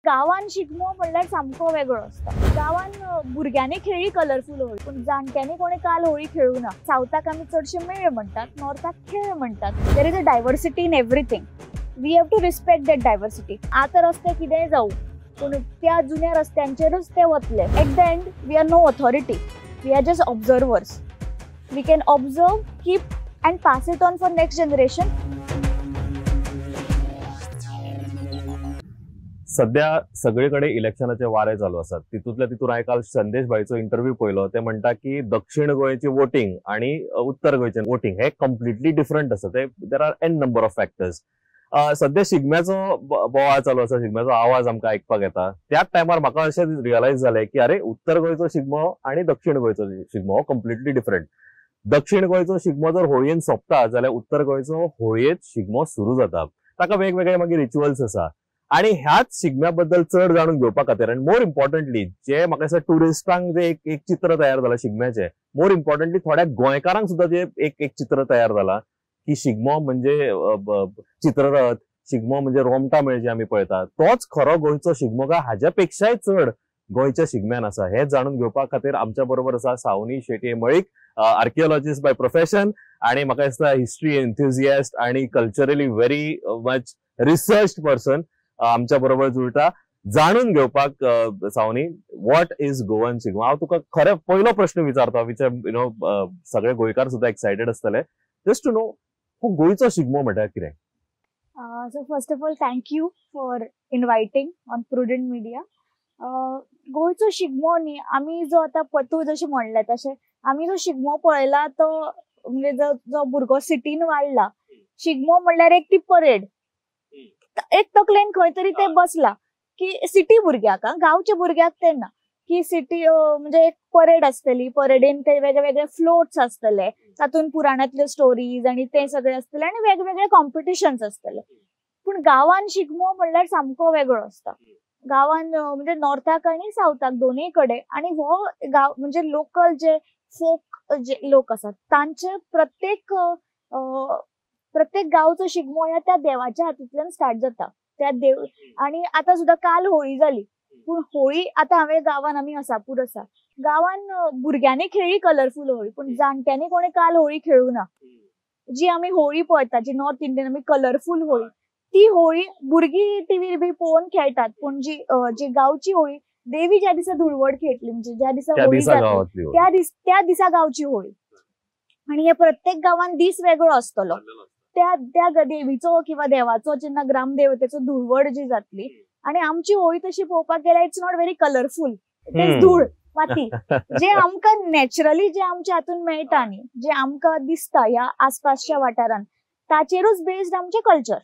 गावान शिगमो म्हणल्यार सामको वेगळो असता। गावान भुरग्यांनी खेळी कलरफुल होळी, पण जाणट्यांनी कोणी काल होळी खेळू ना। साउथाक आमी चडशे मेळ म्हणतात, नॉर्थाक खेळ म्हणतात। There is a diversity in everything. We have to respect that diversity. आता रस्ते कितेंय जाऊ, पण त्या जुन्या रस्त्यांचेरूच ते वतले। At the end we are no authority, we are just observers. We can observe, keep and pass it on for next generation. सध्या सगळीकडे इलेक्शनाचे वारे चालू असतात। तितूंतल्या तितून हांवें काल संदेश भाईचो इंटरव्यू पळयलो। ते म्हणटा की दक्षिण गोंयची वोटिंग आणि उत्तर गोंयचे वोटिंग हे कम्प्लिटली डिफरंट आसा। ते there are an number of factors. सध्या शिगम्याचो बोवाळ चालू आसा, शिगम्याचो आवाज आमकां आयकपाक येता। त्याच टायमार म्हाका अशें रियलायज जालें की अरे, उत्तर गोंयचो शिगमो आणि दक्षिण गोंयचो शिगमो हो कम्प्लिटली डिफरंट। दक्षिण गोंयचो शिगमो जर होळयेन सोंपता जाल्यार उत्तर गोंयचो होळयेंत शिगमो सुरू जाता। ताका वेगवेगळे मागीर रिच्युअल्स आसा। आणि ह्याच शिगम्याबद्दल चड जाणून घेवपा खातीर आनी मोर इम्पॉर्टंटली जे म्हाका दिसता टुरिस्टांक जे एक चित्र तयार जाला शिगम्याचे, मोर इम्पॉर्टंटली थोड्या गोंयकारांक सुद्धा जे एक चित्र तयार जाला की शिगमो म्हणजे चित्ररथ, शिगमो म्हणजे रोमटा मेळ जे आमी पळयतात, तोच खरो गोंयचो शिगमो काय हाज्या पेक्षाय चड गोंयच्या शिगम्यान आसा। हे जाणून घेवपा खातीर आमच्या बरोबर आसा Savani Shetye Malik, archaeologist by profession आणि म्हाका दिसता हिस्ट्री एन्थुजियास्ट आणि culturally very much research person आमच्या बरोबर जुळटा। जाणून घेवपाक Savani, what is Goan Shigmo? हांव तुका खरे पयलो प्रश्न विचारता, विच यू नो सगळे गोंयकार सुद्धा एक्सायटेड आसतले, जस्ट टू नो हो गोंयचो शिगमो म्हटल्यार कितें? So first of all, thank you for inviting on Prudent Media. गोंयचो शिगमो न्ही, आमी जो आता तूं जशें म्हणलें तशें आमी जो शिगमो पळयला तो म्हणजे जो भुरगो सिटीन वाडला, शिगमो म्हणल्यार एक ती परेड, एक तकलेन खंय तरी ते बसला की सिटी भुरग्याक, गांवच्या भुरग्याक ते ना, की सिटी म्हणजे एक परेड आसतली, परेडीन ते वेगळे वेगळे फ्लोट्स आसतले, तातूंत पुराणांतल्यो स्टोरीज आणि ते सगळे आसतले आणि वेगवेगळे कॉम्पिटिशन्स आसतले। पूण गांवान शिगमो म्हणल्यार सामको वेगळो असता। गांवान म्हणजे नॉर्थाक आणि साउथाक दोनूय कडे, आणि हो गांव म्हणजे लोकल जे फोक जे लोक आसात तांचे प्रत्येक गावचो शिगमो ह्या त्या देवाच्या हातींतल्यान स्टार्ट जाता। त्या देव आणि आता सुद्धा काल होळी जाली, पूण होळी आता हांवें गांवान आमी असापूर आसा, गांवान भुरग्यांनी खेळी कलरफुल होळी, पण जाणट्यांनी कोणी काल होळी खेळू ना। जी आमी होळी पळयता, जी नॉर्थ इंडियन आमी कलरफुल होळी, ती होळी भुरगीं टीव्हीर बी पळोवन खेळटात, पूण जी गांवची होळी, देवी ज्या दिसा धुळवट खेळटली म्हणजे ज्या दिसा होळी जातली त्या दिसा गांवची होळी, आणि हे प्रत्येक गांवान दीस वेगळो आसतलो। त्या देवीचो किंवा देवाचो जेन्ना ग्रामदेवतेचो धुळवट जी जातली, आणि आमची होळी तशी पळोवपाक गेल्यार it's not very colourful, it is धूळ माती, जे आमकां नॅचरली जे आमच्या हातून मेळटा न्ही, जे आमकां दिसता ह्या आसपासच्या वाठारांत, ताचेरूच बेस्ड आमचे कल्चर।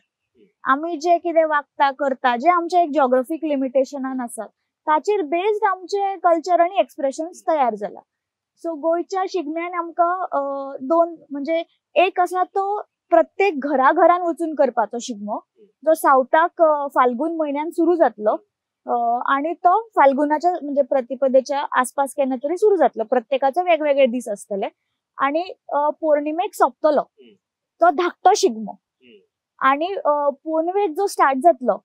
आमी जे कितें वागता करता, जे आमचे एक जिओग्राफीक लिमिटेशनान आसात, ताचेर बेस्ड आमचे कल्चर आणि एक्सप्रेशन्स तयार जाला। सो गोंयच्या शिगम्यान आमकां दोन म्हणजे एक आसा तो प्रत्येक घराघरान वचून करपाचो शिगमो, जो साउथाक फाल्गुन म्हयन्यान सुरू जातलो, आणि तो फाल्गुनाच्या म्हणजे प्रतिपदेच्या आसपास केन्ना तरी सुरू जातलो। प्रत्येकाचे वेगवेगळे दीस आसतले, आणि पौर्णिमेक सोंपतलो तो धाकटो शिगमो, आणि पोनवेक जो स्टार्ट जातलो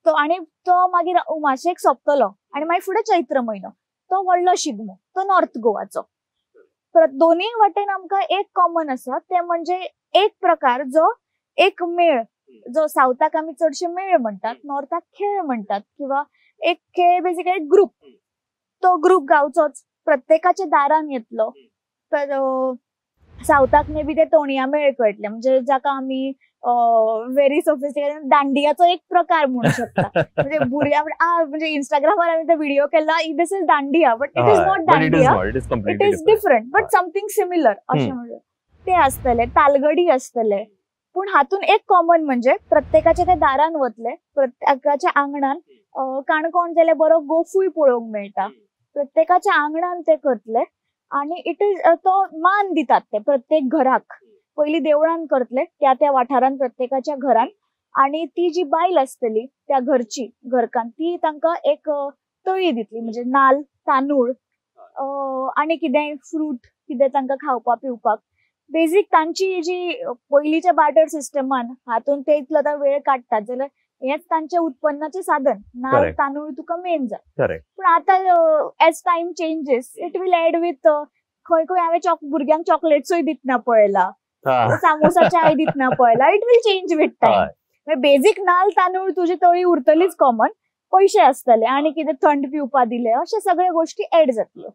तो मागीर उमाशेक सोंपतलो, आणि मागीर फुडें चैत्र म्हयनो तो व्हडलो शिगमो, तो नॉर्थ गोवाचो। दोनूय वाटेन आमकां एक कॉमन आसा, ते म्हणजे एक प्रकार जो एक मेळ, जो साउथाक आमी चडशे मेळ म्हणतात, नॉर्थाक खेळ म्हणतात, किंवा एक खेळ बेसिकली ग्रुप, तो ग्रुप गावचोच प्रत्येकाच्या दारान येतलो। तर साउथाक मे बी ते तोणया मेळ कळटले, म्हणजे जाका आमी व्हेरी सोफिस्टिकेटेड दांडियाचो एक प्रकार म्हणू शकता। म्हणजे भुरग्यां म्हणजे इंस्टाग्रामार आमी तो व्हिडिओ केला, this is dandiya, but it is not dandiya, it is different but something similar अशें म्हणजे ते आसतले। तालगडी आसतले, पूण हातून एक कॉमन म्हणजे प्रत्येकाच्या त्या दारान वतले, प्रत्येकाच्या आंगणान काणकोण जाल्यार बरो गोफूय पळोवंक मेळटा, प्रत्येकाच्या आंगणान ते करतले, आणि इट इज तो मान दितात ते प्रत्येक घराक। पयली देवळान करतले त्या वाठारान प्रत्येकाच्या घरान, आणि ती जी बायल आसतली त्या घरची घरकान, ती तांकां एक तळी दितली, म्हणजे नाल्ल, तांदूळ आणि कितेंय फ्रूट, कितें तांकां खावपा पिवपाक। बेसिक तांची जी पयलींच्या बार्टर सिस्टमान हातून ते इतलो वेळ काडटात जाल्यार हेच तांचे उत्पन्नाचे साधन. नाल्ल Correct. तांदूळ तुका मेन जाय. करेक्ट. पण आता as time changes it will add with खंय खंय हांवें भुरग्यांक चॉकलेट्सूय दितना पळयला, सामोसा चाय दितना पळयला. It will change with time. Basic नाल्ल तांदूळ तुजी तळी उरतलीच कॉमन, पैसे आसतले आनी कितें थंड पिवपा दिले अशे सगळे गोष्टी एड जातल्यो.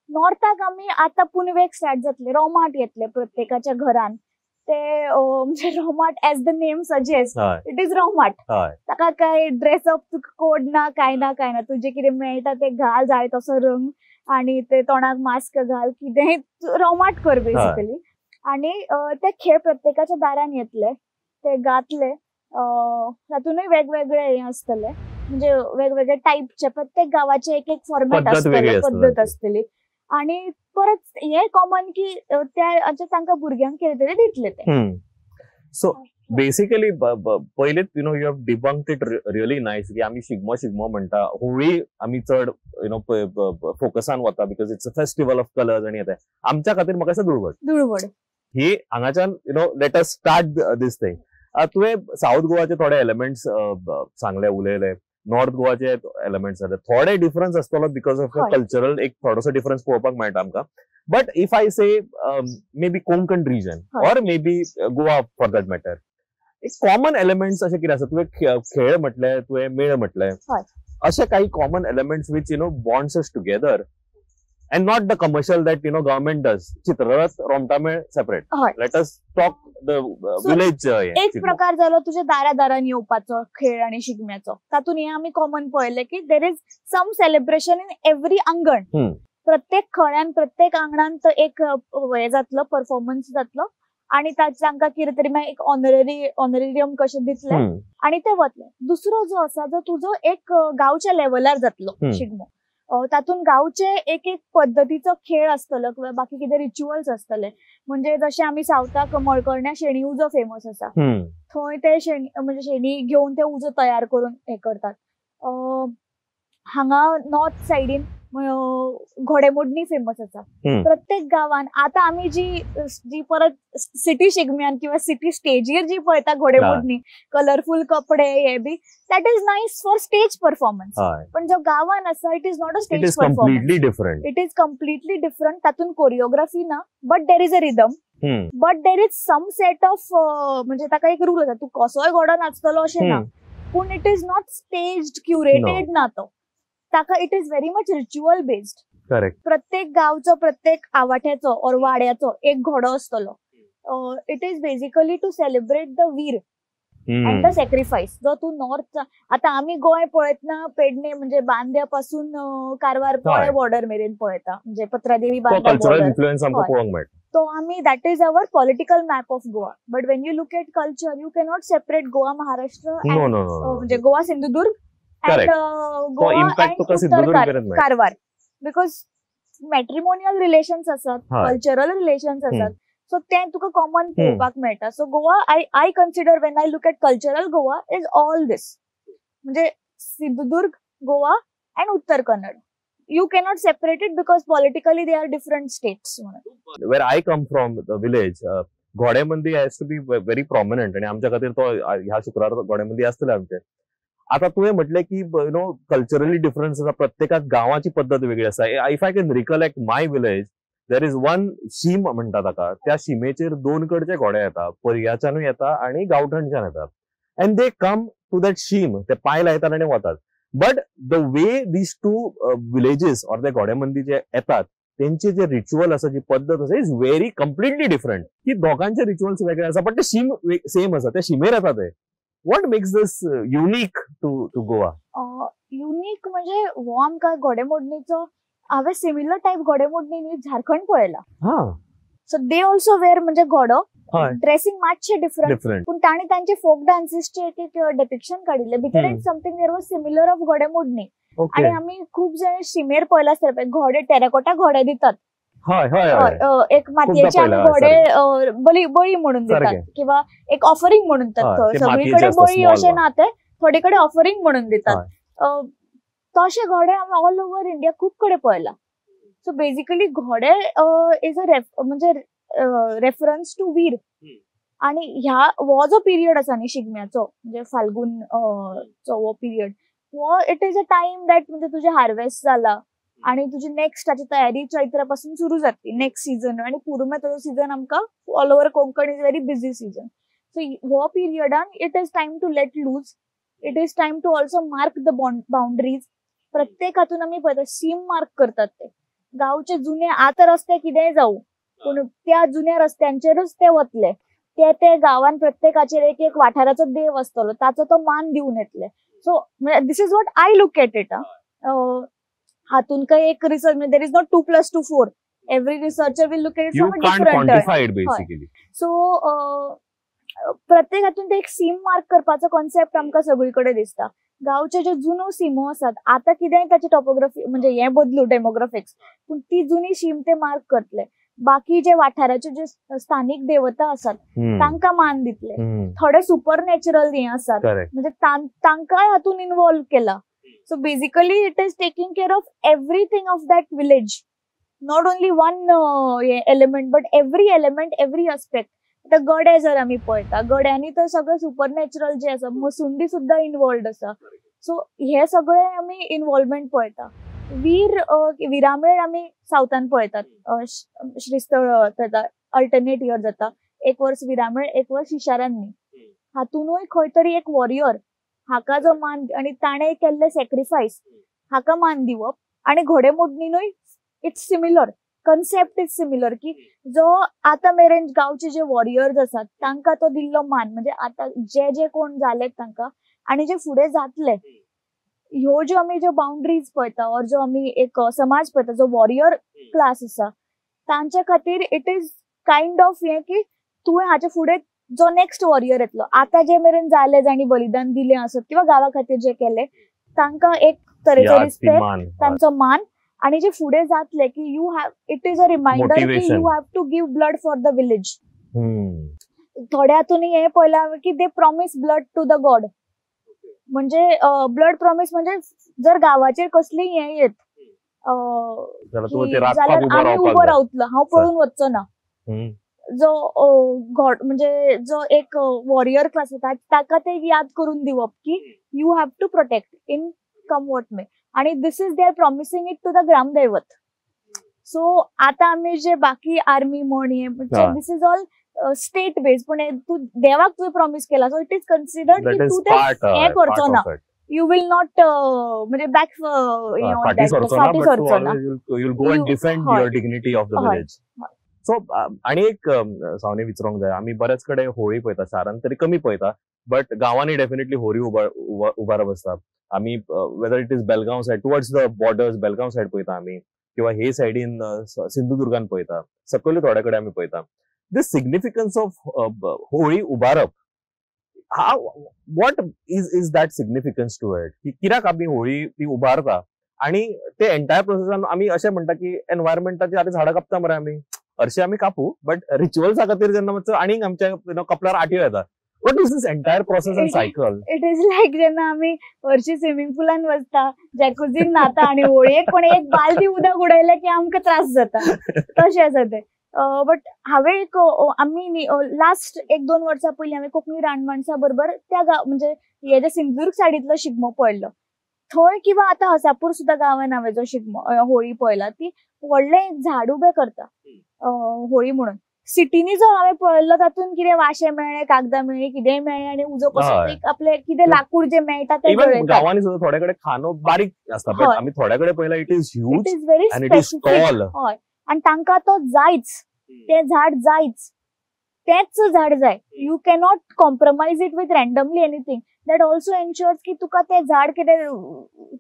नॉर्थाक आमी आतां पुनवेक स्टार्ट जातले, रोमाट येतले प्रत्येकाच्या घरान. ते म्हणजे Romat as the name suggest, it is Romat. ताका काय ड्रेसअप तुका कोड ना, काय ना. तुजे कितें मेळटा ते घाल, जाय तसो रंग आणि ते तोंडाक मास्क घाल, कितेंय रोमाट कर बेसिकली. आणि ते खेळ प्रत्येकाच्या दारान येतले, ते गातले. तातूनय वेगवेगळे हे आसतले, म्हणजे वेगवेगळे टाईपचे, प्रत्येक गावाचे एक फॉर्मॅट आसतले, पद्धत आसतली. आणि परत हे कॉमन की तांकां भुरग्यांक कितें तरी दितले ते. सो बेसिकली पयलीच you have debunked it really nice की आमी शिगमो म्हणटा, होळी आमी चड फोकसान वता because it's a festival of colours आनी येता. आमच्या खातीर म्हाका दिसता धुळवट ही हांगाच्यान लेट अस स्टार्ट दिस थिंग. तुवें साऊथ गोवाचे थोडे एलिमेंट्स सांगले, उलयले. नॉर्थ गोवाचे एलिमेंट्स जाले, थोडे डिफरन्स आसतलो बिकॉज ऑफ कल्चरल एक थोडोसो डिफरन्स पळोवपाक मेळटा आमकां. But if I say maybe Konkan region or maybe Goa for that matter, एक कॉमन एलिमेंट्स अशे कितें आसा? तुवें खेळ म्हटले, तुवें मेळ म्हटले, अशे काही common elements which bonds us together and not the commercial that government does. चित्ररथ, Romtamel separate. Let us talk the village. एक प्रकार जालो तुझ्या दारान येवपाचो खेळ आणि शिगम्याचो. तातून हे आम्ही कॉमन पळयले की there is some celebration in every angan. प्रत्येक खळ्यान, प्रत्येक अंगणात एक हे जातलो, परफॉर्मन्स जातलो आणि तांकां कितें तरी एक ऑनरेरियम कशें दितले आणि ते वतले. दुसरो जो आसा जो तुजो एक गावच्या लेवलार जातलो शिगमो. तातून गावचे एक पद्धतीचो खेळ आसतलो किंवा बाकी कितें रिच्युअल्स आसतले. म्हणजे जशे आमी सावथाक मळकर्ण्या शेणी उजो फेमस आसा, थंय ते म्हणजे शेणी घेवन ते उजो तयार करून हे करतात. हांगा नॉर्थ सायडीन घोडेमोडणी फेमस आसा. प्रत्येक गावान आतां आमी जी परत सिटी शिगम्यान किंवा सिटी स्टेजीर जी पळयता घोडेमोडणी, कलरफुल कपडे हे बी, that is nice for stage performance. पण जो गावान आसा it is not a stage performance, it is completely different. तातून कोरिओग्राफी ना, but there is a rhythm, but there is some set of म्हणजे ताका एक रूल आसा, तू कसोय घोडो नाचतलो अशें ना. पूण it is not staged, curated ना तो. ताका it is very much ritual based. Correct. प्रत्येक गावचो, प्रत्येक आवाठ्याचो और वाड्याचो एक घोडो आसतलो. It is basically to celebrate the veer and the sacrifice. जो तू नॉर्थ, आता आम्ही गोंय पळयतना पेडणे म्हणजे बांद्या पासून कारवार पोळे बॉर्डर मेरेन पळयता, म्हणजे पत्रादेवी बांदा बॉर्डर. तो आम्ही that is our political map of Goa. But Wien you look at culture you cannot separate Goa Maharashtra म्हणजे Goa Sindhudurg and Goa and Karwar, because matrimonial relations asat, cultural relations asat, so ते तुका कॉमन पळोवपाक मेळटा. सो Goa I consider when I look at cultural Goa is all this, म्हणजे Sindhudurg, Goa and उत्तर Kannada. You cannot separate it because politically they are different states. Where I come from, the village, घोडेमंदी has to be very prominent, आणि आमच्या खातीर तो ह्या शुक्रार घोडेमंदी आसतले आमचे. आता तुवें म्हटलें की कल्चरली डिफरन्स आसा, प्रत्येकाक गांवाची पद्धत वेगळी आसा. If I can recollect my village, there is one शीम म्हणटा ताका, त्या शिमेचेर 2 कडचे घोडे येता, पर्याच्यानूय येता आणि गांवठणच्यान येतात. And they come to that शीम, ते पांय लायतात आनी वतात. But the way these 2 villages or ते घोडेमंदी जे येतात, त्यांचे जे रिच्युअल आसा, जी पद्धत आसा, इज व्हेरी कम्प्लिटली डिफरंट. की दोघांचे रिच्युअल्स वेगळे आसा, बट ते शीम सेम आसा, ते शिमेर येतात ते. What makes this unique to Goa? Unique म्हणजे हो आमकां घोडेमोडणीचो हांवें सिमिलर टायप घोडेमोडणी झारखंड पळयला. सो दे ऑल्सो वेअर म्हणजे घोडो, ड्रेसिंग मातशे डिफरंट, पण तांणी तांचे फोक डान्सेसचे एक डिपिक्शन काडिल्ले. भितर it something there was similar of घोडेमोडणी. आणि आम्ही खूप जण शिमेर पळयला आसतले, घोडे टेराकोटा घोडे दितात. एक मातयेचे आमी घोडे बळी म्हणून दितात किंवा एक ऑफरिंग म्हणून दितात. सगळीकडे बळी अशें ना, ते थोडे कडेन ऑफरिंग म्हणून दितात. तशे घोडे आमी ऑल ओव्हर इंडिया खूप कडे पळयला. सो बेसिकली घोडे इज अ म्हणजे रेफरन्स टू वीर आणि ह्या हो जो पिरियड आसा न्ही शिगम्याचो म्हणजे फाल्गून चो हो पिरियड हो it is a time that म्हणजे तुझे हार्वेस्ट जाला आणि तुझी नेक्स्ट ताची तयारी चैत्रापासून सुरू जातली नेक्स्ट सीझन आणि पुरुमे तो सीझन आमकां all over Konkan is very busy season so हो पिरियडान it is time to let loose it is time to also mark the boundaries प्रत्येक हातून आमी पळयता सीम मार्क करतात ते गांवचे जुने आतां रस्ते कितेंय जावं पूण त्या जुन्या रस्त्यांचेरूच ते वतले ते गांवान प्रत्येकाचेर एक एक वाठाराचो देव आसतलो ताचो तो मान दिवन येतले so this is what I look at it हातून काही एक रिसर्च म्हणजे there is not 2+2=4 every researcher will look at it from a different so प्रत्येक हातून ते एक सीम मार्क करपाचो कॉन्सेप्ट आमकां सगळीकडे दिसता गांवचे जे जुनो सीमो आसात आता कितेंय ताची टॉपोग्राफी म्हणजे हे बदलू डेमोग्राफिक्स पण ती जुनी सीम ते मार्क करतले बाकी जे वाठाराचे जे स्थानिक देवता आसात तांकां मान दितले थोडे सुपर नॅचरल हे आसात म्हणजे तांकांय हातून इन्वॉल्व केला so basically it is taking care of everything of that village not only one element but every element every aspect आता गडे जर आम्ही पळयता गड्यांनी तर सगळं सुपर नॅचरल जे आसा मसुंडी सुद्धा इन्वॉल्वड आसा सो हे सगळे आम्ही इन्वॉल्वमेंट पळयता विरामेळ आम्ही सावथान पळयतात श्रीस्थळ अल्टरनेट इयर जाता एक वर्स विरामेळ एक वर्स शिशारांनी हातूनय खंय तरी एक वॉरियर हाका जो मान आणि ताणे केल्ले सॅक्रिफायस हाका मान दिवप आणि घोडेमोडणीनूय it's similar concept is similar की जो आता मेरेन गांवचे जे वॉरियर्स आसात तांकां तो दिल्लो मान म्हणजे आता जे जे कोण जाले तांकां आणि जे फुडें जातले ह्यो ज्यो आमी ज्यो बाउंड्रीज पळयता और जो आमी एक समाज पळयता जो वॉरियर क्लास आसा तांचे खातीर इट इज काइंड ऑफ हे की तुवें हाचे फुडें जो नेक्स्ट वॉरियर येतलो आता जे मेरेन जाले जाणी बलिदान दिले आसत किंवा गांवा खातीर जे केले तांकां एक तरेचो रिस्पेक्ट तांचो मान आणि जे फुडें जातले की you have it is a reminder की you have to give blood for the village थोड्या हातून हे पळयला की they promise blood to the god म्हणजे ब्लड प्रॉमिस म्हणजे जर गावाचेर कसली हे येत जाल्यार आमी उबो रावतलो हांव पळून वचचो ना जो गॉड म्हणजे जो एक वॉरियर क्लास आसा ताका ते याद करून दिवप की you have to protect in come what may आणि this is they are promising it to the ग्रामदैवत सो आता आम्ही जे बाकी आर्मी म्हण हे this is all state based पण तू देवाक तुवें प्रॉमिस केला सो इट इज कन्सिडर्ड की तू ते हे करचो ना यू विल नॉट म्हणजे बॅक फाटी सरचो ना you'll go and defend your dignity of the village. So आणि एक सावनी विचारूंक जाय आमी बरेच कडेन होळी पळयता शारांत तरी कमी पळयता बट गांवांनी डेफिनेटली होळी उबारप आसता आमी whether it is Belgaum said towards the borders Belgaum said पळयता आमी किंवा हे सायडीन सिंधुदुर्गान पळयता सकयले थोडे कडेन आमी पळयता द सिग्निफिकन्स ऑफ होळी उबारप what is that significance to it की कित्याक आमी होळी ती उबारता आणि ते एंटायर प्रोसेसान आमी अशें म्हणटा की एनवायरमेंटाची आतां झाडां कापता मरे आमी हरशी आमी कापू बट रिच्युअल्सा खातीर जेन्ना मातसो आनीक आमच्या कपलार आटयो येता what is this entire process and cycle it is like जेन्ना आमी हरशी स्विमिंग पूलान वचता जॅकुझीन न्हाता आणि होळयेक कोण एक बालदी उदक उडयलें की आमकां त्रास जाता तशें आसा तें बट हांवें एक आमी लास्ट 1-2 वर्सां पयलीं हांवें कोंकणी रानमाणसा बरोबर त्या म्हणजे हे जे सिंधुदुर्ग सायडींतलो शिगमो पळयलो थंय किंवा आतां हसापूर सुद्दां गांवान हांवें जो शिगमो होळी पळयला ती व्हडलें एक झाड उबें करता होळी म्हणून सिटीनी जो हांवें पळयल्लो तातूंत कितें वाशे मेळ्ळे कागदां मेळ्ळी कितेंय मेळ्ळें आनी उजो कसो आपले कितें लाकूड जे मेळटा ते गांवांनी सुद्दां थोडे कडेन खानो बारीक आसता बट आमी थोड्या कडेन पळयला it is huge it is very specific हय आणि तांकां तो जायच ते झाड जायच तेच झाड जाय you cannot compromise it with randomly anything that also ensures की तुका ते झाड कितें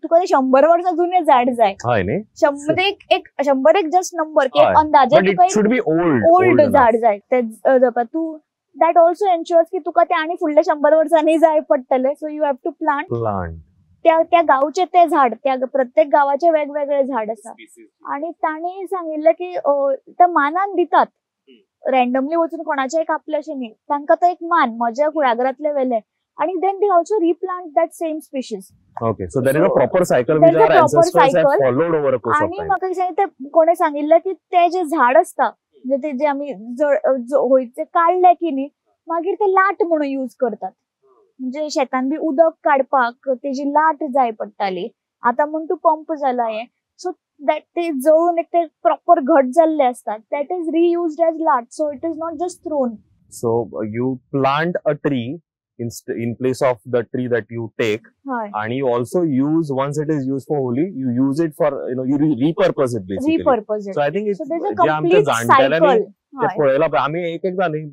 तुका ते 100 वर्सां जुने झाड जाय म्हणजे एक 100 जस्ट नंबर की अंदाजे तुका ओल्ड झाड जाय ते तू दॅट ऑल्सो एन्श्युअर्स की तुका ते आणि फुडले 100 वर्सांनी जाय पडटले so you have to plant त्या गावचे ते झाड त्या प्रत्येक गावाचे वेगवेगळे झाड आसा आणि तांणी सांगिल्लें की ते मानान दितात रॅन्डमली वचून कोणाचेय कापले अशें न्ही तांकां तो एक मान म्हज्या कुळागरांतले वेले आणि then they also replant that same species okay so there is a proper cycle which our ancestors have followed over a course of time आणि म्हाका सांगितले ते कोणे सांगिल्लें की ते जे झाड आसता म्हणजे ते जे आमी होळीचे काडले की न्ही मागीर ते लाट म्हणून यूज करतात. म्हणजे शेतान बी उदक काडपाक तेजी लाट जाय पडटाली. आता म्हण तूं पंप जाला हे. सो दॅट ते जळून एक ते प्रॉपर घट जाल्ले असतात. दॅट इज रियुज्ड एज लाट. So it is not just throne. So you plant a tree in place of the tree that you take, हय. and you also use, once it is used for holy, you use it for, you repurpose it basically. Repurpose. So I think it's so there is a जे आमच्या complete जाणटेल्यांनी cycle. ते पळयला पळय. आमी एक एकदां न्ही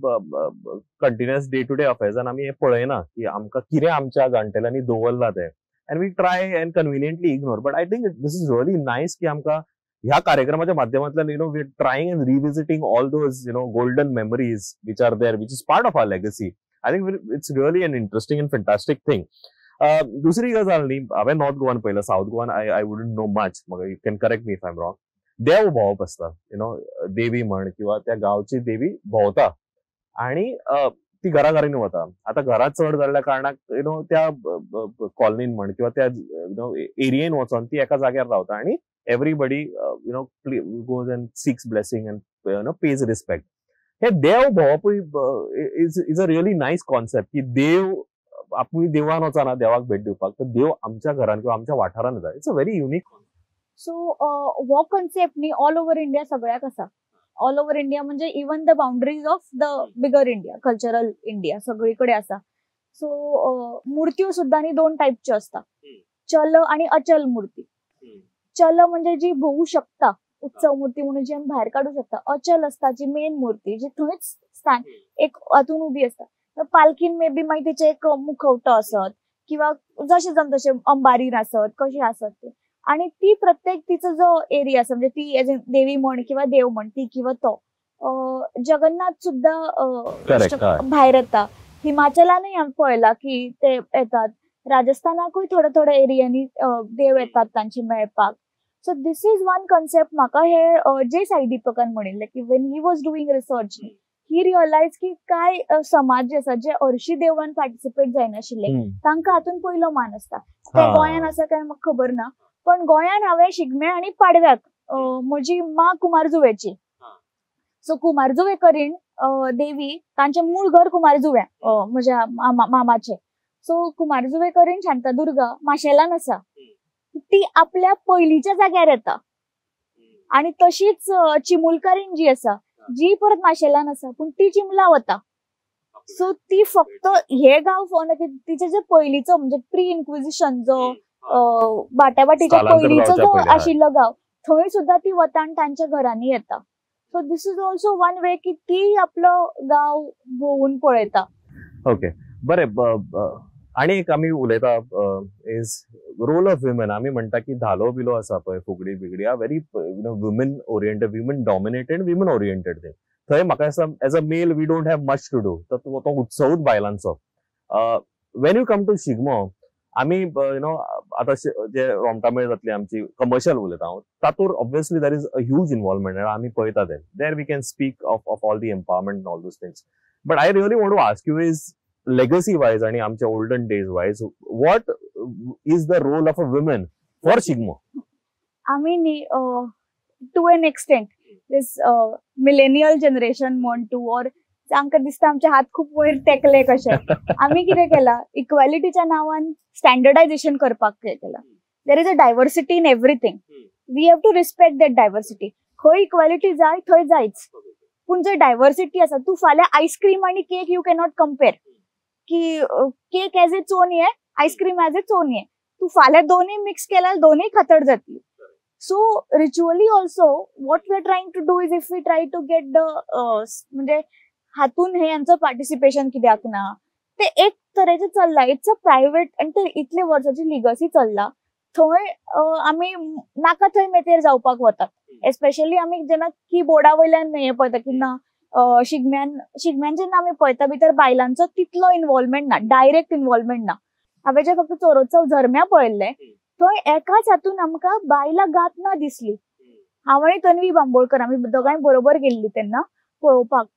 कंटिन्युअस डे टू डे अफेर्सान आमी हे पळयना की आमकां कितें आमच्या जाणटेल्यांनी दवरला ते, and we try and conveniently ignore. But I think this is really nice की आमकां ह्या कार्यक्रमाच्या माध्यमांतल्यान we are trying and revisiting all those golden memories which are there, which is part of our legacy. I think it's really an interesting and fantastic thing. दुसरी गजाल न्ही, हांवें north गोवान पळयला, साऊथ गोवान I wouldn't know much. You can correct me if I am wrong. देव भोंवप आसता, देवी म्हण किंवा त्या गांवची देवी भोंवता आणि ती घराघरांनी वता. आता घरां चड जाल्ल्या कारणाक त्या कॉलनीन म्हण किंवा त्या एरियेन वचोन ती एका जाग्यार रावता आणि everybody goes and seeks blessing and pays respect. हे देव भोंवप is a really nice concept की देव आपुय देवान वचना देवाक भेट दिवपाक, तर देव आमच्या घरान किंवा आमच्या वाठारान येता. It's a very unique. So हो कन्सेप्ट न्ही ऑल ओव्हर इंडिया सगळ्याक आसा. ऑल ओव्हर इंडिया म्हणजे even the boundaries of the bigger India, cultural India सगळीकडे आसा. सो मुर्त्यो सुद्धा न्ही दोन टायपच्यो असता, चल आणि अचल मूर्ती. चल म्हणजे जी भोवू शकता, उत्सव मूर्ती म्हणून जी आमी भायर काढू शकता. अचल असता जी मेन मूर्ती जी थंयच स्थान एक हातून उबी असता. पालखीन मे बी मागीर तिचे एक मुखवटो आसत किंवा जशें जम तशें अंबारीन आसत, कशें आसत ते. आणि ती प्रत्येक तिचो जो एरिया आसा म्हणजे ती एज देवी म्हण किंवा देव म्हण ती किंवा तो. जगन्नाथ सुद्धा भायर येता. हिमाचलानूय हांवें पळयला की ते येतात. राजस्थानाकूय थोड्या थोड्या एरियांनी देव येतात तांची मेळपाक. So this is one concept म्हाका हे जे साई दीपकान म्हणिल्ले की when he was doing research he realise की काय समाज जे आसा जे हरशी देवळान पार्टिसिपेट जायनाशिल्ले तांकां हातून पयलो मान आसता. ते गोंयान आसा काय म्हाका खबर ना, पण गोंयान हांवें शिगम्या आणि पाडव्याक म्हजी माँ कुमारजुवेची. सो कुमारजुवेकरीण देवी तांचे मूळ घर कुमारजुव्या म्हज्या मामाचे. सो कुमारजुवेकरीण शांतादुर्गा माशेलान आसा. ती आपल्या पयलीच्या जाग्यार येता आणि तशीच चिमुलकारीण जी आसा जी परत माशेलान आसा पूण ती चिमला वता. सो ती फक्त हे गांव तिचे जे पयलीचो म्हणजे प्री इन्क्विजिशन जो बाट्याबाटीच्या पयलीचो जो आशिल्लो गांव थंय सुद्धा ती वता आणि तांच्या घरांनी येता. So this is also one way की ती आपलो गांव भोवून पळयता. ओके, बरें. आणि एक आमी उलयता इज रोल ऑफ विमेन. आमी म्हणटा की धालो बिलो आसा पळय, फुगडी बिगडी are very woman oriented, woman dominated, woman oriented thing. थंय म्हाका दिसता as a male we don't have much to do. तो उत्सवूच बायलांचो. When you come to Shigmo आमी आतां जे रोमटामेळ जातली आमची कमर्शियल उलयता हांव, तातूंत obviously there is a huge involvement. आमी पळयता ते there we can speak of all the empowerment all those things. But I really want to ask you is legacy wise आणि आमच्या olden days wise, what is the role of a woman for Shigmo? आमी न्ही to an extent this millennial generation want to or आमकां दिसता आमचे हात खूप वयर तेकले कशे. आमी कितें केला इक्वॅलिटीच्या नांवान स्टँडर्डायझेशन करपाक केला. There is a diversity in everything. We have to respect that diversity. खंय इक्वॅलिटी जाय थंय जायच, पूण जर डायव्हर्सिटी आसा तूं फाल्यां आईस्क्रीम आणि केक यू कॅनॉट कम्पेर की केक एज इट्स ओन ये, आईस्क्रीम एज इट्स ओन ये. तू फाल्यां दोन्ही मिक्स केल्यार दोन्ही खातड जातली. So ritually also what we are trying to do is if we try to get the म्हणजे हातून हे यांचं पार्टिसिपेशन कित्याक ना ते एक तरेचे चल्ला. इट्स अ प्रायव्हेट आणि ते इतले वर्साची लिगसी चल्ला. थंय आमी नाका थंय मेतेर जावपाक वतात. एस्पेशली आमी जेन्ना कीबोर्डा वयल्यान हे पळयता की ना शिगम्यान जेन्ना आमी पळयता भितर बायलांचो तितलो इन्वॉल्वमेंट ना, डायरेक्ट इन्वॉल्वमेंट ना. हांवें जे फक्त चोरोत्सव झरम्या पळयल्ले थंय एकाच हातून आमकां बायलां गातना दिसली. हांव आनी तन्वी बांबोळकर आमी दोगांय बरोबर गेल्ली तेन्ना पळोवपाक.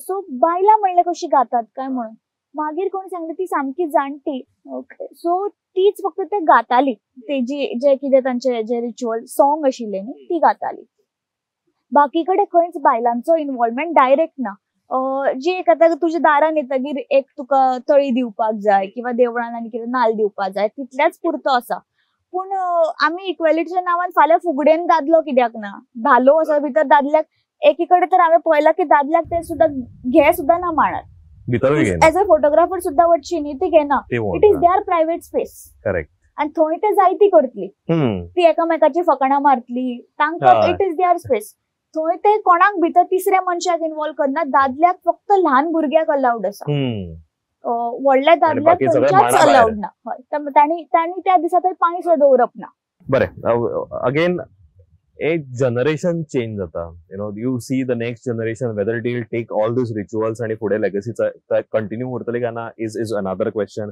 सो बायलां म्हणलें कशी गातात काय म्हणून. मागीर कोणी सांगलें ती सामकी जाणटी. ओके, सो तीच फक्त ते गाताली. तेजी जे कितें तांचे जे रिच्युअल सॉंग आशिल्ले न्ही ती गाताली. बाकी कडेन खंयच बायलांचो इन्वॉल्वमेंट डायरेक्ट ना. जी एक आता तुझ्या दारान येतगीर एक तुका तळी दिवपाक जाय किंवा देवळान आनी कितें नाल्ल दिवपाक जाय तितल्याच पुरतो आसा. पूण आमी इक्वेलिटीच्या नांवान फाल्यां फुगडेन दादलो कित्याक ना? धालो आसा भितर दादल्याक एकीकडे तर हांवें पळयलां की दादल्याक ते सुद्धा घे सुद्धा ना मांडार. भितर एज अ फोटोग्राफर सुद्धा वचची न्ही ती घेना. It is their private space. Correct. आणि थंय ते जायती करतली. ती एकामेकाची फकाणां मारतली. तांकां इट इज देअर स्पेस. थंय ते कोणाक भितर तिसऱ्या मनशाक इन्वॉल्व करना. दादल्याक फक्त ल्हान भुरग्याक अलाउड आसा. व्हडल्या दादल्याक खंयच्याच अलाउड ना. हय तांणी त्या दिसा थंय पांय सुद्धा दवरप ना. बरें. अगेन एक जनरेशन चेंज जाता. You see the next generation whether it will take all these rituals आणि फुडें लेगसीचा कंटिन्यू उरतली काय ना इज अनदर क्वेश्चन.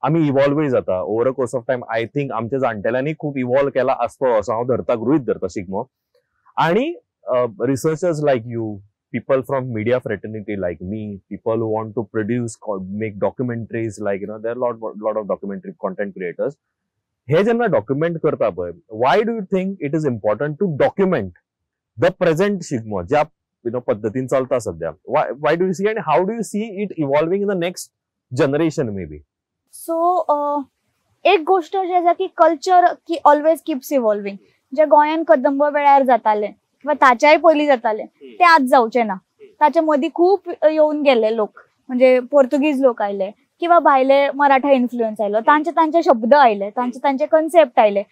आम्ही इव्हॉल्वय जाता over a course of time. I think आमच्या जाणटेल्यांनी खूप इव्हॉल्व केला असतो असं हांव गृहीत धरता शिगमो. आणि researchers like you, people from media fraternity like me, people who want to produce, make documentaries, like there are lot of documentary content creators. हे जेन्ना डॉक्युमेंट करता पळय, why do you think it is important to document the present Shigmo ज्या पद्धतीन चलता सध्या? Why do you see and how do you see it evolving in the next generation maybe? So एक गोष्ट अशी आसा की कल्चर की ऑलवेज कीप्स इवॉल्विंग. जे गोंयान कदंब वेळार जाताले किंवा ताच्याय पयलीं जाताले ते आज जावचे ना. ताच्या मदीं खूप येऊन गेले लोक, म्हणजे पोर्तुगीज लोक आयले किंवा भायले मराठा इन्फ्लुएन्स आयलो. तांचे शब्द आयले, तांचे कन्सेप्ट आयले.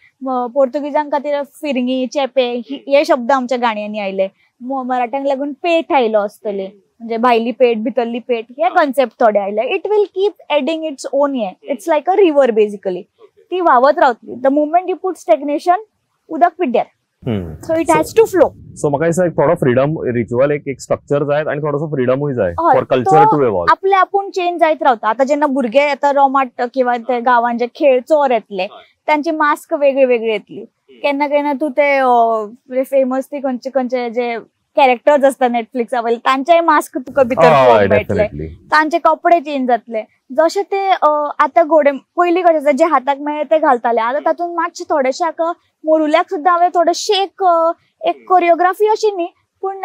पोर्तुगीजांक खातीर फिरंगी, चेपे हे शब्द आमच्या गाणयांनी आयले. मराठ्यांक लागून पेठ आयलो आसतले, म्हणजे भायली पेठ भितरली पेठ हे कन्सेप्ट थोडे आयले. It will keep adding its own हे. It's like a river basically. ती व्हावत रावतली. The movement you put stagnation उदक पिड्ड्यार. So it has to flow. So म्हाका दिसता थोडो फ्रीडम रिच्युअल एक स्ट्रक्चर जाय आणि थोडोसो फ्रीडमूय जाय फॉर कल्चर टू इवॉल्व. आपले आपूण चेंज जायत रावता. आता जेन्ना भुरगे येता रोमाट किंवा ते गांवांत जे खेळ चोर येतले तांची मास्क वेगळी वेगळी येतली. केन्ना केन्ना तूं ते फेमस ती खंयचे जे कॅरेक्टर्स असतात नेटफ्लिक्सा वयले तांचेय मास्क तुका भितर पळोवंक मेळटले. तांचे कपडे चेंज जातले. जशे ते आता घोडे पयलीं कशे जे हाताक मेळ्ळे ते घालताले. आता तातूंत मातशे थोडेशे हाका मोरुल्याक सुद्धा हांवें थोडेशे एक कोरिओग्राफी अशी न्ही पूण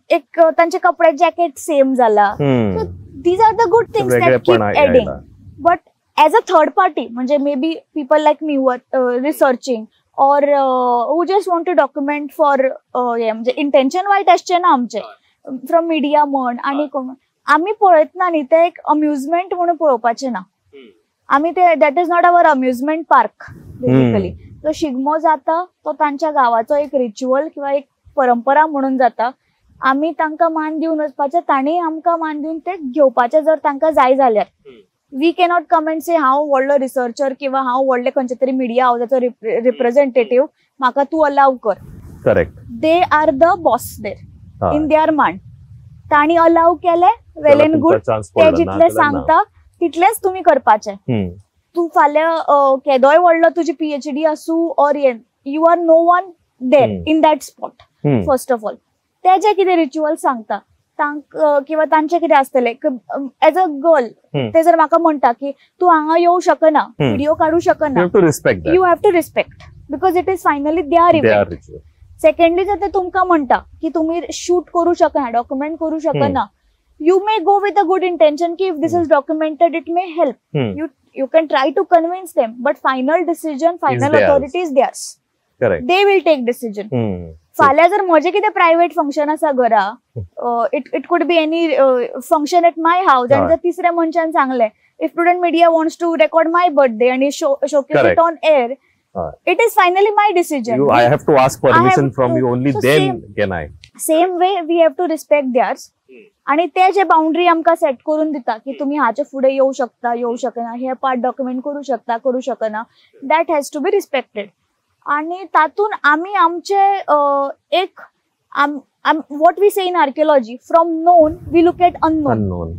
एक तांचे कपडे जॅकेट सेम जाला. So these are the good things that keep adding. But as a third party म्हणजे may be people like me who are researching or who just want to document for म्हणजे intention वाईट असचे ना आमचे from media म्हण आणि आम्ही पळयत ना न्ही ते एक अम्युजमेंट म्हणून पळोवपाचे ना. आम्ही ते that is not our amusement park basically. तो शिगमो जाता तो तांच्या गावाचो एक रिच्युअल किंवा एक परंपरा म्हणून जाता. आम्ही तांकां मान दिवन वचपाचे, तांणी आमकां मान दिवन ते घेवपाचे जर तांकां जाय जाल्यार. वी कॅनॉट कम एंड से हांव व्हडलो रिसर्चर किंवा हांव व्हडले खंयचे तरी मिडिया हाऊसाचो रिप्रेझेंटेटिव्ह म्हाका तूं अलाव कर. Correct. They are the boss there in their मांड. तांणी अलाव केले वेल एंड गुड. ते जितले सांगता तितलेच तुम्ही करपाचे. तू फाल्यां केदोय व्हडलो तुजी PhD आसूं or you are no one there in that spot. First of all ते जे कितें रिच्युअल सांगता किंवा तांचे कितें आसतले एज अ गर्ल ते जर म्हाका म्हणटा की तू हांगा येवं शकना, व्हिडिओ काढू शकना, you have to respect because it is finally their event. Secondly जर ते तुमकां म्हणटा की तुम्ही शूट करू शकना, डॉक्युमेंट करू शकना, you may go with a good intention की if this is documented it may help. You can try to convince them but final decision final authority is theirs. They will take decision. फाल्यां जर म्हजे कितें private function आसा घरा, it could be any function at my house आनी जर तिसऱ्या मनशान सांगलें if prudent media wants to record my birthday आणि showcase it on air, it is finally my decision. I have to ask permission from you, only then can I. Same way we have to respect theirs. आणि ते जे boundary आमकां set करून दिता की तुम्ही हाचे फुडें येवं शकता, येवं शकना, हे पार्ट डॉक्युमेंट करू शकता, करू शकना, that has to be respected. आणि तातून आम्ही आमचे एक what we say in archaeology from known we look at unknown.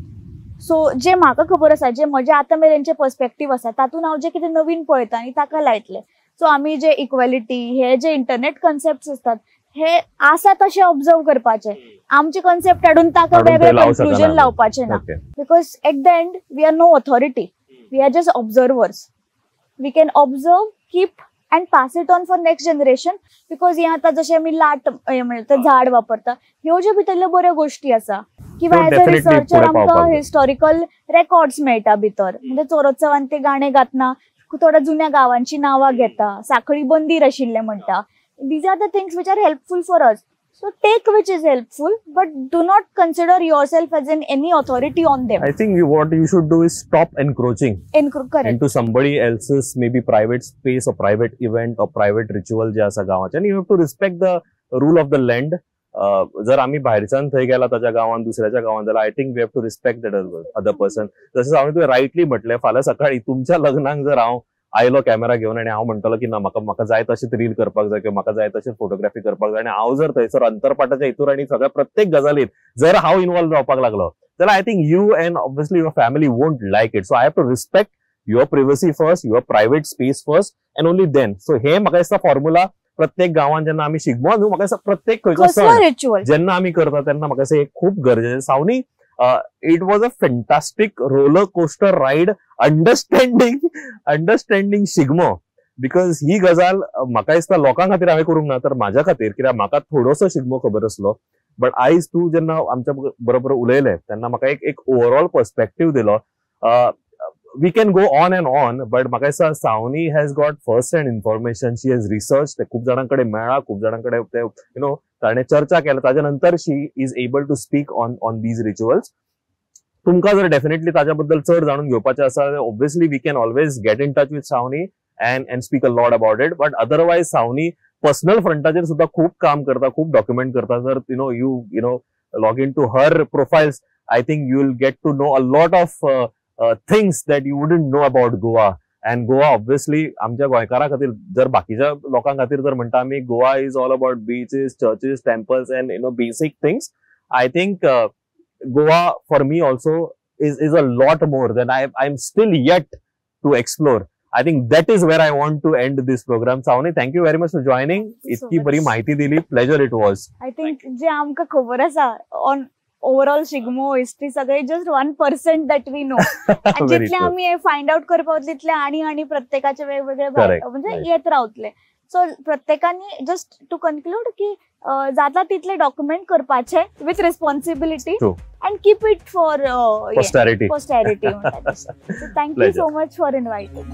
So जे म्हाका खबर आसा, जे म्हजे आतां मेरेनचे पर्स्पेक्टीव आसा, तातून हांव जे कितें नवीन पळयता आनी ताका लायतले. सो आमी जे इक्वेलिटी, हे जे इंटरनेट कन्सेप्ट असतात, हे आसा तशें ऑब्जर्व करपाचे. आमचे कन्सेप्ट हाडून ताका वेगळे कन्क्लुजन लावपाचे ना. Because at the end we are no authority, we are just observers. We can observe, keep and pass it on for next generation. because हे आता जशे आमी लाट झाड वापरता, ह्यो ज्यो भितरल्यो बऱ्यो गोष्टी आसा किंवा So as a definitely researcher पुढे आमकां पावपाक जाय. हिस्टॉरिकल रेकॉर्ड्स मेळटा भितर म्हणजे चोरोत्सवान ते गाणे गातना थोड्या जुन्या गांवांची नांवां घेता साखळी बंदीर आशिल्ले म्हणटा these are the things which are helpful for us so take which is helpful but do not consider yourself as in any authority on them. I think what you should do is stop encroaching Correct. into somebody else's maybe private space or private event or private ritual जे आसा गांवाचे, and you have to respect the rule of the land. जर आम्ही भायरच्यान थंय गेला ताच्या गांवान दुसऱ्याच्या गांवान जाल्यार I think we have to respect that other person. जशें हांवें तुवें रायटली म्हटलें फाल्यां सकाळी तुमच्या लग्नाक जर हांव आयलो कॅमेरा घेवन आनी हांव म्हणटलो की ना म्हाका जाय तशेंच रील करपाक जाय किंवा म्हाका जाय तशेंच फोटोग्राफी करपाक जाय आनी हांव जर थंयसर अंतरपाटाच्या हितूर आनी सगळ्या प्रत्येक गजालीत जर हांव इन्वॉल्व जावपाक लागलो जाल्यार I think you and obviously your family won't like it. So I have to respect your privacy first, your private space first and only then. So हे म्हाका दिसता फॉर्म्युला प्रत्येक गांवांत जेन्ना आमी शिगमो न्हू म्हाका दिसता प्रत्येक खंयचो सण रिच्युअल जेन्ना आमी करता तेन्ना म्हाका दिसता हे खूप गरजेचें. Savani it was a fantastic roller coaster ride understanding Shigmo because ही गजाल म्हाका दिसता लोकां खातीर हांवें करूंक ना तर म्हाज्या खातीर कित्याक म्हाका थोडोसो शिगमो खबर आसलो बट आयज तूं जेन्ना आमच्या बरोबर उलयलें तेन्ना म्हाका एक ओवरऑल पर्स्पेक्टीव दिलो. We can go on and on, but म्हाका दिसता Savani has got first hand information. She has researched. ते खूप जाणांकडे मेळ्ळा, खूप जाणांकडे ते ताणें चर्चा केल्या ताच्या नंतर she is able to speak on these rituals. तुमकां जर डेफिनेटली ताच्या बद्दल चड जाणून घेवपाचें आसा obviously we can always get in touch with Savani and speak a lot about it. But otherwise Savani personal फ्रंटाचेर सुद्धा खूप काम करता, खूप डॉक्युमेंट करता. जर you log into her profiles, I think you will get to know a lot of things that you wouldn't know about Goa. And Goa obviously आमच्या गोंयकारां खातीर जर बाकीच्या लोकां खातीर जर म्हणटा आमी Goa is all about beaches, churches, temples and basic things. I think Goa for me also is a lot more than I'm still yet to explore. I think that is where I want to end this program. Sauni, thank you very much for joining. इतकी बरी माहिती दिली. Pleasure it was. I think जे आमकां खबर आसा on overall Shigmo history सगळे just 1% that we know जितले आम्ही फाइंड आउट करपाक तितले आणि प्रत्येकाचे वेगवेगळे म्हणजे येत रावतले. सो प्रत्येकानी जस्ट टू कन्क्लूड की जाता तितले डॉक्युमेंट करपाचे with responsibility and keep it for posterity. Thank you so much for inviting.